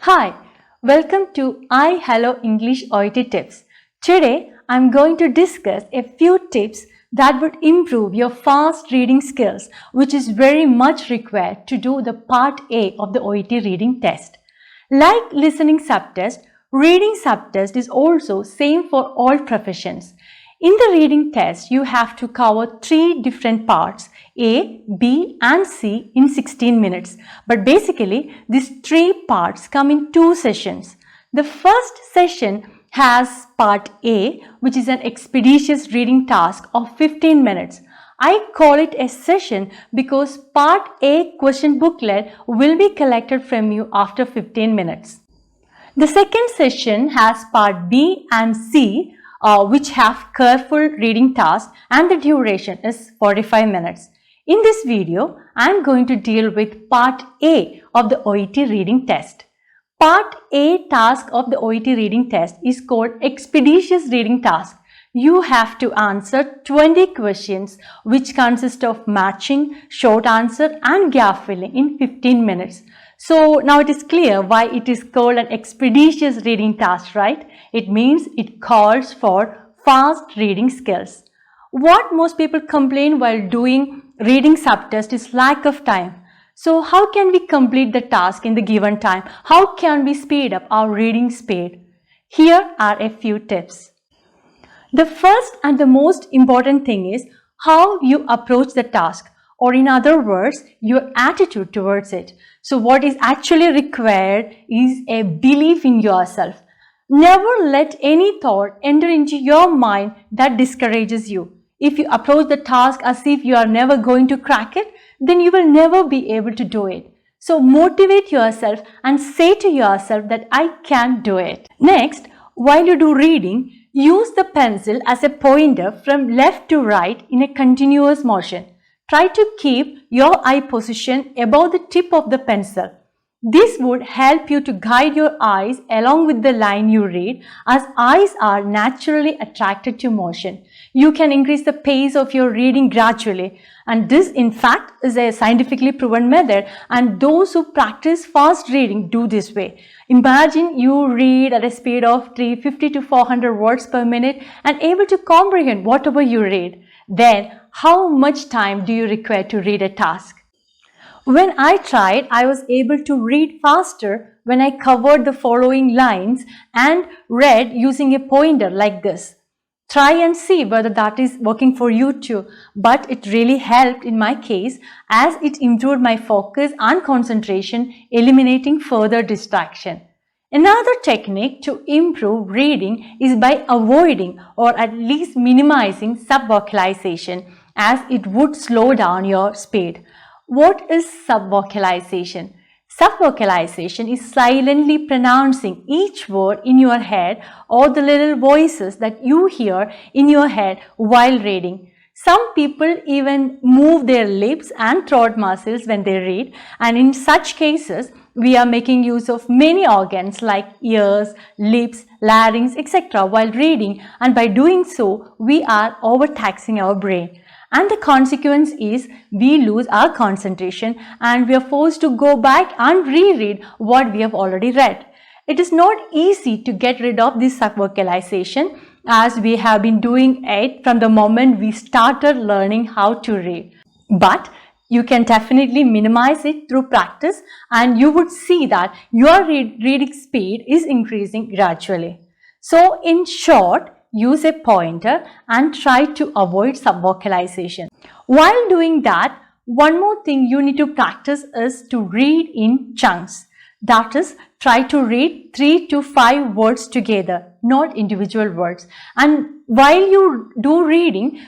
Hi, welcome to Hello English OET Tips. Today, I'm going to discuss a few tips that would improve your fast reading skills, which is very much required to do the Part A of the OET Reading Test. Like listening subtest, reading subtest is also same for all professions. In the reading test, you have to cover 3 different parts, A, B and C in 16 minutes. But basically, these 3 parts come in 2 sessions. The first session has part A, which is an expeditious reading task of 15 minutes. I call it a session because part A question booklet will be collected from you after 15 minutes. The second session has part B and C, which have careful reading tasks, and the duration is 45 minutes. In this video, I am going to deal with part A of the OET reading test. Part A task of the OET reading test is called expeditious reading task. You have to answer 20 questions which consist of matching, short answer and gap filling in 15 minutes. So now it is clear why it is called an expeditious reading task, right? It means it calls for fast reading skills. What most people complain while doing reading subtest is lack of time. So how can we complete the task in the given time? How can we speed up our reading speed? Here are a few tips. The first and the most important thing is how you approach the task, or in other words, your attitude towards it. So what is actually required is a belief in yourself. Never let any thought enter into your mind that discourages you. If you approach the task as if you are never going to crack it, then you will never be able to do it. So motivate yourself and say to yourself that I can do it. Next, while you do reading, use the pencil as a pointer from left to right in a continuous motion. Try to keep your eye position above the tip of the pencil. This would help you to guide your eyes along with the line you read, as eyes are naturally attracted to motion. You can increase the pace of your reading gradually, and this in fact is a scientifically proven method, and those who practice fast reading do this way. Imagine you read at a speed of 350 to 400 words per minute and able to comprehend whatever you read. Then how much time do you require to read a task? When I tried, I was able to read faster when I covered the following lines and read using a pointer like this. Try and see whether that is working for you too, but it really helped in my case as it improved my focus and concentration, eliminating further distraction. Another technique to improve reading is by avoiding or at least minimizing subvocalization, as it would slow down your speed. What is subvocalization? Subvocalization is silently pronouncing each word in your head or the little voices that you hear in your head while reading. Some people even move their lips and throat muscles when they read, and in such cases, we are making use of many organs like ears, lips, larynx, etc. while reading, and by doing so, we are overtaxing our brain. And the consequence is we lose our concentration and we are forced to go back and reread what we have already read. It is not easy to get rid of this subvocalization, as we have been doing it from the moment we started learning how to read. But you can definitely minimize it through practice, and you would see that your reading speed is increasing gradually. So in short, use a pointer and try to avoid subvocalization. While doing that, one more thing you need to practice is to read in chunks. That is, try to read 3 to 5 words together, not individual words. And while you do reading,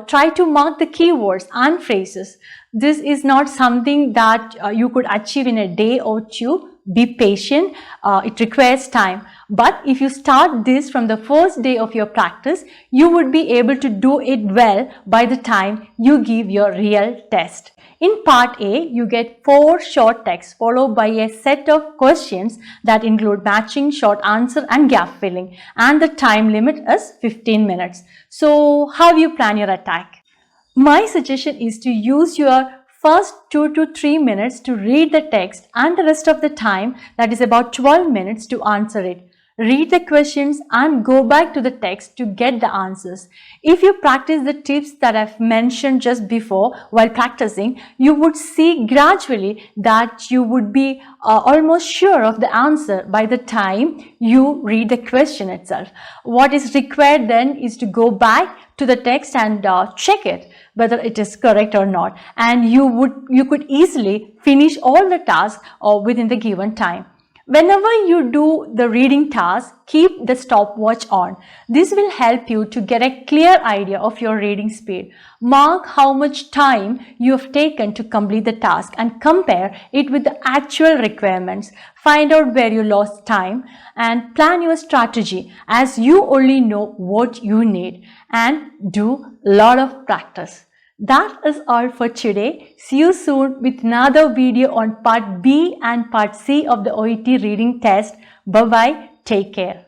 try to mark the keywords and phrases. This is not something that you could achieve in a day or two. Be patient, it requires time. But if you start this from the first day of your practice, you would be able to do it well by the time you give your real test. In part A, you get 4 short texts followed by a set of questions that include matching, short answer and gap filling, and the time limit is 15 minutes. So how you plan your attack? My suggestion is to use your first 2 to 3 minutes to read the text and the rest of the time, that is about 12 minutes, to answer it. Read the questions and go back to the text to get the answers. If you practice the tips that I've mentioned just before while practicing, you would see gradually that you would be almost sure of the answer by the time you read the question itself. What is required then is to go back to the text and check it whether it is correct or not, and you could easily finish all the tasks within the given time. Whenever you do the reading task, keep the stopwatch on. This will help you to get a clear idea of your reading speed. Mark how much time you have taken to complete the task and compare it with the actual requirements. Find out where you lost time and plan your strategy, as you only know what you need, and do a lot of practice. That is all for today. See you soon with another video on part B and part C of the OET reading test. Bye bye. Take care.